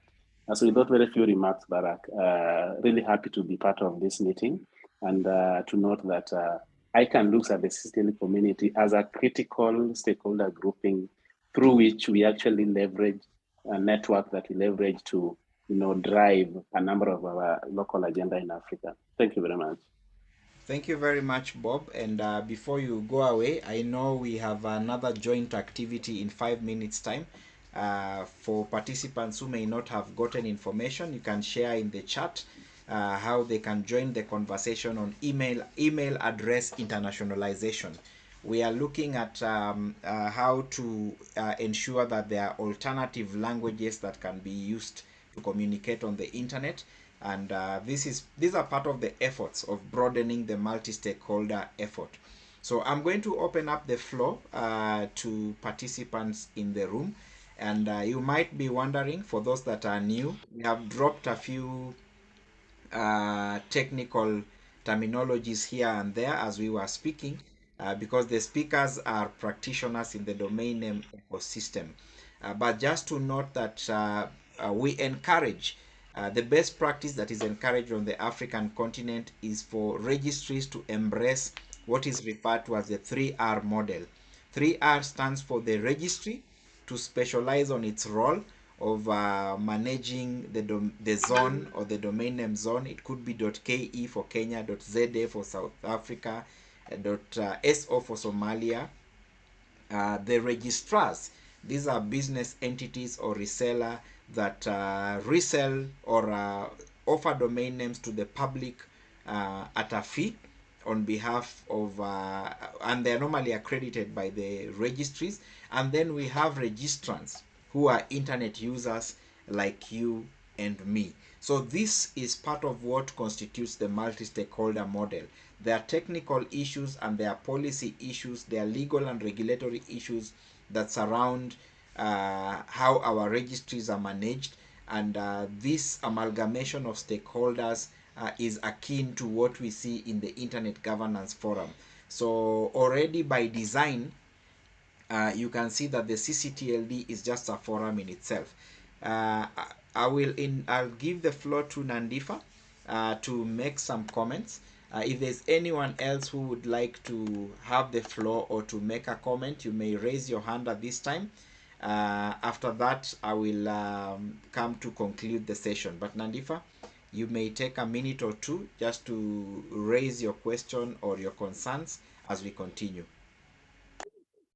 So without very few remarks, Barak, really happy to be part of this meeting, and to note that ICANN looks at the ccTLD community as a critical stakeholder grouping through which we actually leverage a network that we leverage to drive a number of our local agenda in Africa. Thank you very much. Thank you very much, Bob. And before you go away, I know we have another joint activity in 5 minutes time. For participants who may not have gotten information, you can share in the chat how they can join the conversation on email address internationalization. We are looking at how to ensure that there are alternative languages that can be used to communicate on the internet. And these are part of the efforts of broadening the multi-stakeholder effort. So I'm going to open up the floor to participants in the room. And you might be wondering, for those that are new, we have dropped a few technical terminologies here and there as we were speaking, because the speakers are practitioners in the domain name ecosystem. But just to note that we encourage the best practice that is encouraged on the African continent is for registries to embrace what is referred to as the 3R model. 3R stands for the registry to specialize on its role of managing the zone or the domain name zone. It could be .ke for Kenya, .za for South Africa, .so for Somalia. The registrars, these are business entities or reseller that resell or offer domain names to the public at a fee on behalf of and they're normally accredited by the registries. And then we have registrants who are internet users like you and me. So this is part of what constitutes the multi-stakeholder model. There are technical issues and there are policy issues, there are legal and regulatory issues that surround how our registries are managed, and this amalgamation of stakeholders is akin to what we see in the Internet Governance Forum. So already by design, you can see that the ccTLD is just a forum in itself. I'll give the floor to Nandifa to make some comments. If there's anyone else who would like to have the floor or to make a comment, you may raise your hand at this time. After that, I will come to conclude the session. But Nandifa, you may take a minute or two just to raise your question or your concerns as we continue.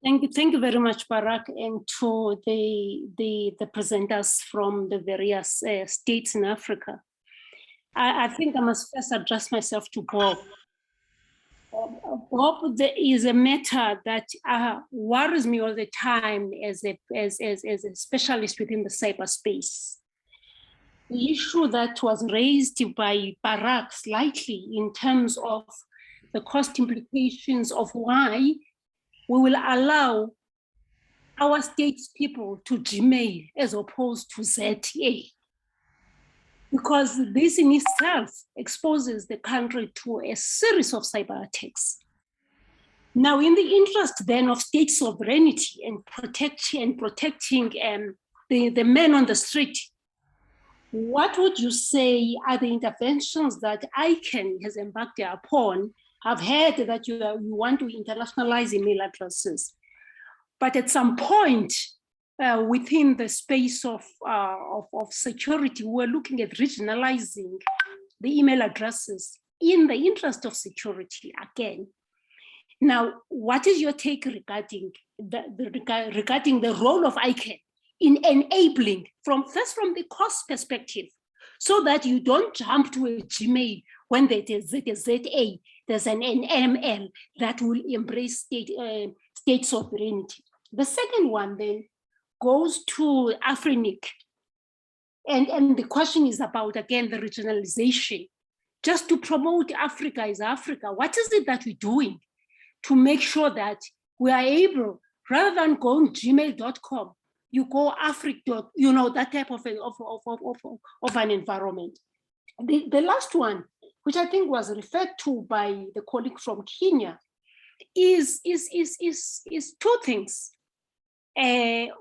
Thank you very much, Barak, and to the presenters from the various states in Africa. I think I must first address myself to Bob. Bob, there is a matter that worries me all the time as a specialist within the cyberspace. The issue that was raised by Barak slightly in terms of the cost implications of why we will allow our state's people to Gmail as opposed to ZA. Because this in itself exposes the country to a series of cyber attacks. Now, in the interest then of state sovereignty and protecting the men on the street, what would you say are the interventions that ICANN has embarked upon? I've heard that you want to internationalize email addresses, but at some point within the space of security, we're looking at regionalizing the email addresses in the interest of security again. Now, what is your take regarding the role of ICANN in enabling from the cost perspective, so that you don't jump to a Gmail when there's a ZA, there's an NML that will embrace state sovereignty. The second one then goes to Afrinic. And the question is about, again, the regionalization. Just to promote Africa is Africa, what is it that we're doing to make sure that we are able, rather than going gmail.com, you go Africa, you know, that type of an environment. The last one, which I think was referred to by the colleague from Kenya, is two things.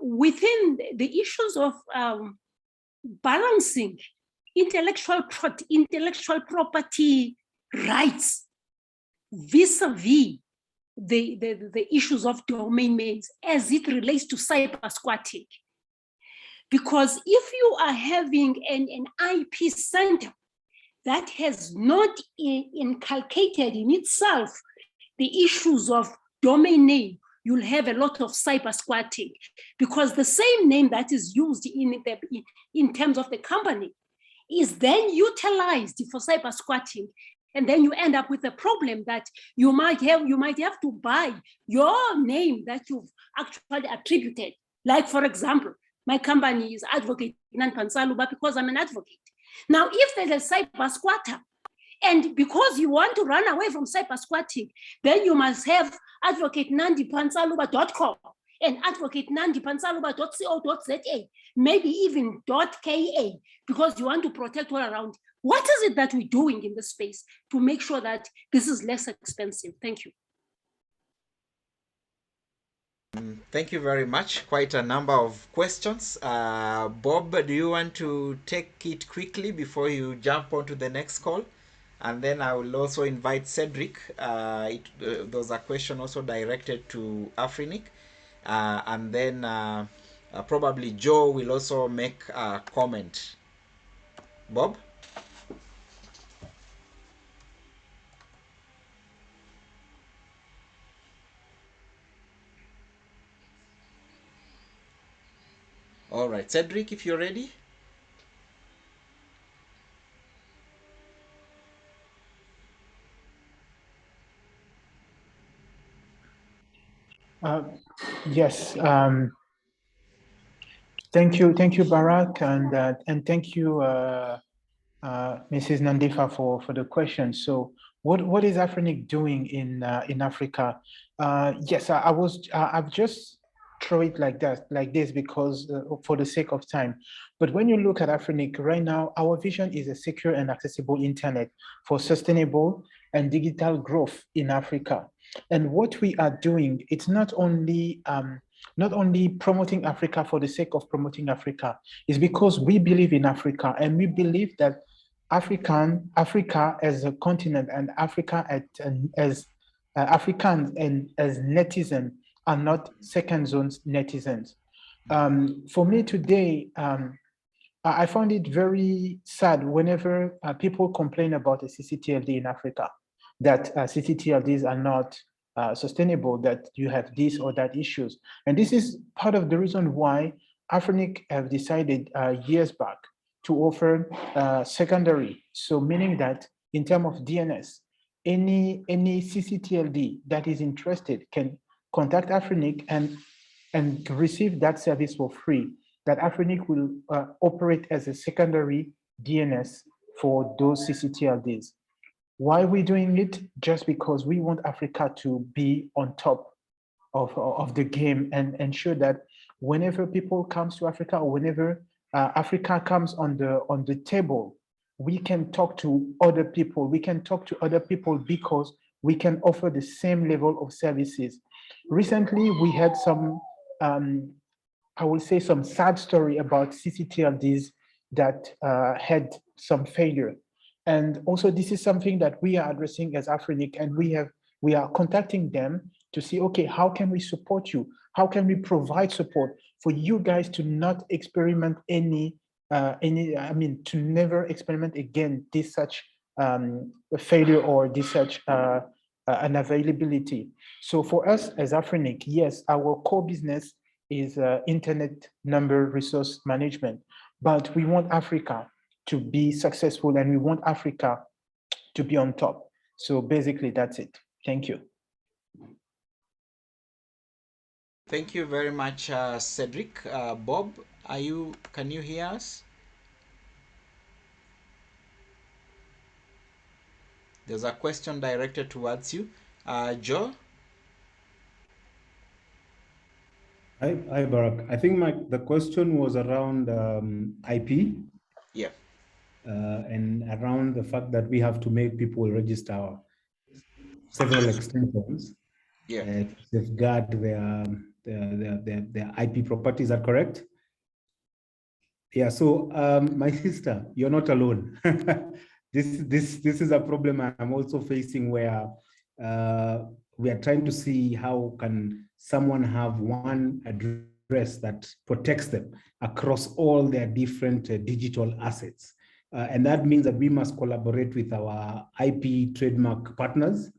Within the issues of balancing intellectual property rights vis-a-vis the issues of domain names as it relates to cyber squatting. Because if you are having an IP center that has not inculcated in itself the issues of domain name, you'll have a lot of cyber squatting, because the same name that is used in terms of the company is then utilized for cyber squatting. And then you end up with a problem that you might have to buy your name that you've actually attributed. Like, for example, my company is Advocate Nan Pansaluba because I'm an advocate. Now, if there's a cyber squatter, and because you want to run away from cyber squatting, then you must have advocatenandipansaluba.com and advocatenandipansaluba.co.za, maybe even .ka, because you want to protect all around. What is it that we're doing in this space to make sure that this is less expensive? Thank you. Thank you very much. Quite a number of questions. Bob, do you want to take it quickly before you jump onto the next call? And then I will also invite Cedric. Those are questions also directed to Afrinic. And then probably Joe will also make a comment. Bob? All right, Cedric, if you're ready. Yes. Thank you, Barak, and thank you, Mrs. Nandifa, for the question. So, what is Afrinic doing in Africa? Yes, I've just throw it like this because for the sake of time. But when you look at Afrinic right now, our vision is a secure and accessible internet for sustainable and digital growth in Africa. And what we are doing, it's not only promoting Africa for the sake of promoting Africa, it's because we believe in Africa, and we believe that Africa as a continent and Africa as Africans and as netizens are not second zone netizens. For me today, I found it very sad whenever people complain about a ccTLD in Africa, that ccTLDs are not sustainable, that you have this or that issues. And this is part of the reason why Afrinic have decided years back to offer secondary. So meaning that in terms of DNS, any ccTLD that is interested can contact Afrinic and receive that service for free. That Afrinic will operate as a secondary DNS for those ccTLDs. Why are we doing it? Just because we want Africa to be on top of the game and ensure that whenever people comes to Africa, or whenever Africa comes on the table, we can talk to other people. We can talk to other people because we can offer the same level of services. Recently, we had some, I will say, some sad story about ccTLDs that had some failure. And also, this is something that we are addressing as Afrinic, and we are contacting them to see, okay, how can we support you? How can we provide support for you guys to not experiment to never experiment again this such failure or this such unavailability. So for us as Afrinic, yes, our core business is internet number resource management, but we want Africa to be successful, and we want Africa to be on top. So basically that's it. Thank you. Thank you very much, Cedric. Bob, can you hear us? There's a question directed towards you. Joe? Hi, Barak. I think the question was around IP. Yeah. And around the fact that we have to make people register several extensions to safeguard their IP property. Is that correct? Yeah. So my sister, you're not alone. This is a problem I'm also facing, where we are trying to see how can someone have one address that protects them across all their different digital assets. And that means that we must collaborate with our IP trademark partners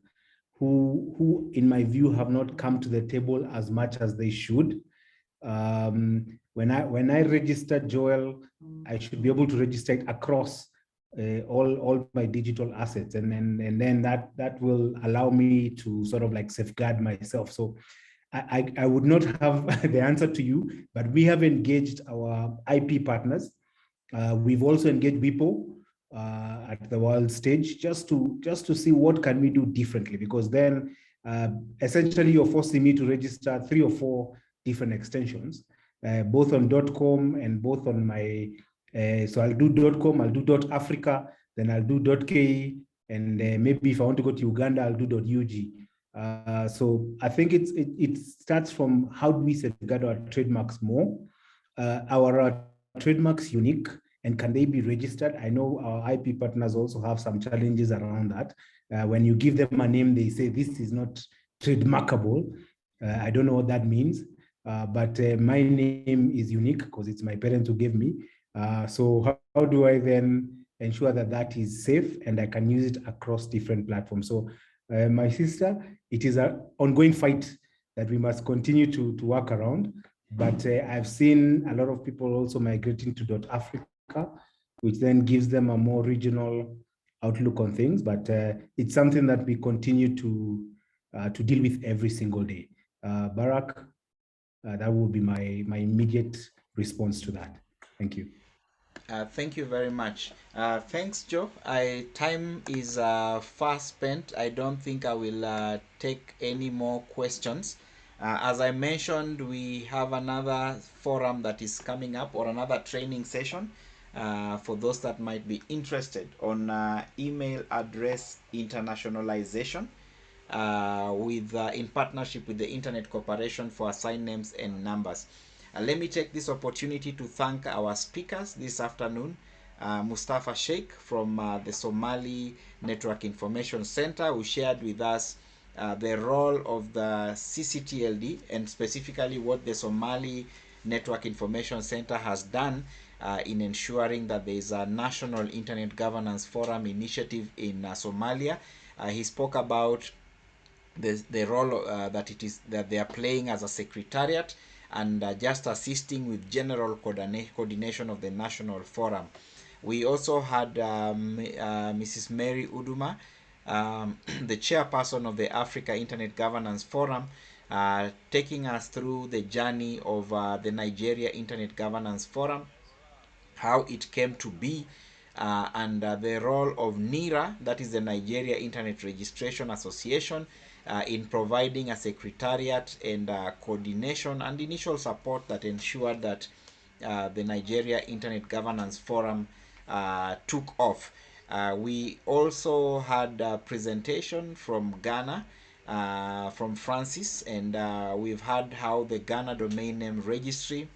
who, in my view, have not come to the table as much as they should. When I registered Joel, I should be able to register it across all my digital assets, and then that will allow me to sort of like safeguard myself. So I would not have the answer to you, but we have engaged our IP partners. We've also engaged people at the world stage just to see what can we do differently, because then essentially you're forcing me to register 3 or 4 different extensions, both on .com and both on my so I'll do .com, I'll do .africa, then I'll do .ke, and maybe if I want to go to Uganda, I'll do .ug. So I think it starts from how do we safeguard our trademarks more. Our trademarks unique, and can they be registered? I know our IP partners also have some challenges around that. When you give them a name, they say this is not trademarkable. I don't know what that means, but my name is unique because it's my parents who gave me. So how do I then ensure that that is safe and I can use it across different platforms? So my sister, it is an ongoing fight that we must continue to work around. But I've seen a lot of people also migrating to .africa, which then gives them a more regional outlook on things. But it's something that we continue to deal with every single day. Barak, that will be my immediate response to that. Thank you. Thank you very much. Thanks, Joe. Time is fast spent. I don't think I will take any more questions. As I mentioned, we have another forum that is coming up, or another training session for those that might be interested on email address internationalization in partnership with the Internet Corporation for Assigned Names and Numbers. Let me take this opportunity to thank our speakers this afternoon. Mustafa Sheikh from the Somali Network Information Center, who shared with us the role of the ccTLD and specifically what the Somali Network Information Center has done in ensuring that there is a national Internet Governance Forum initiative in Somalia. He spoke about the role that they are playing as a secretariat, and just assisting with general coordination of the national forum. We also had Mrs. Mary Uduma, the chairperson of the Africa Internet Governance Forum, taking us through the journey of the Nigeria Internet Governance Forum, how it came to be, and the role of NIRA, that is the Nigeria Internet Registration Association, in providing a secretariat and coordination and initial support that ensured that the Nigeria Internet Governance Forum took off. We also had a presentation from Ghana, from Francis, and we've heard how the Ghana Domain Name Registry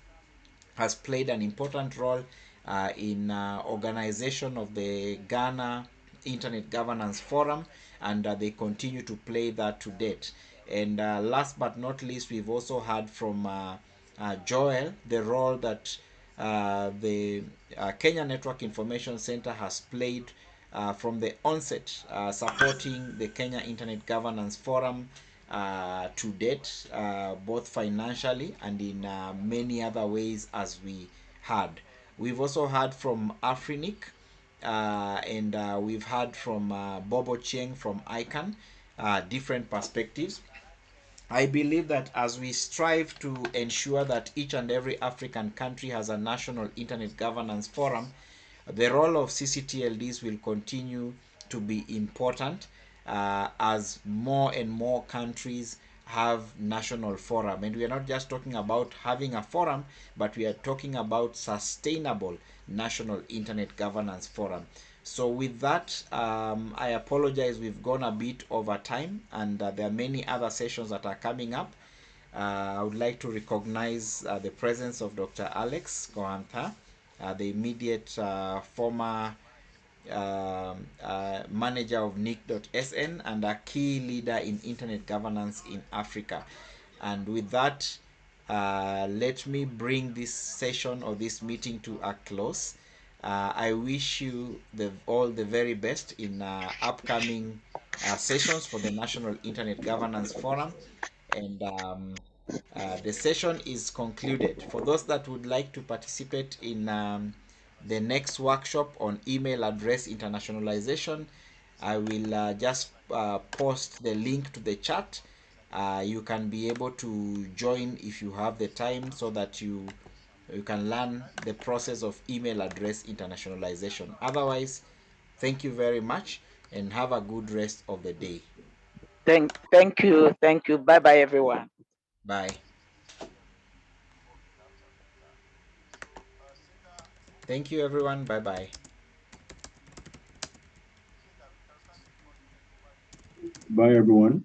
has played an important role in organization of the Ghana Internet Governance Forum, and they continue to play that to date. And last but not least, we've also heard from Joel the role that the Kenya Network Information Center has played from the onset, supporting the Kenya Internet Governance Forum to date, both financially and in many other ways, as we had. We've also heard from Afrinic, and we've heard from Bobo Chieng from ICANN, different perspectives. I believe that as we strive to ensure that each and every African country has a national internet governance forum, the role of ccTLDs will continue to be important as more and more countries have national forum. And we are not just talking about having a forum, but we are talking about sustainable national internet governance forum. So with that, I apologize, we've gone a bit over time, and there are many other sessions that are coming up. I would like to recognize the presence of Dr. Alex Kohanta, the immediate former manager of NIC.SN and a key leader in internet governance in Africa. And with that, let me bring this session or this meeting to a close. I wish you all the very best in upcoming sessions for the National Internet Governance Forum. And the session is concluded. For those that would like to participate in the next workshop on email address internationalization, I will just post the link to the chat. You can be able to join if you have the time, so that you can learn the process of email address internationalization. Otherwise, thank you very much and have a good rest of the day. Thank you. Bye bye, everyone. Bye. Thank you, everyone. Bye bye. Bye, everyone.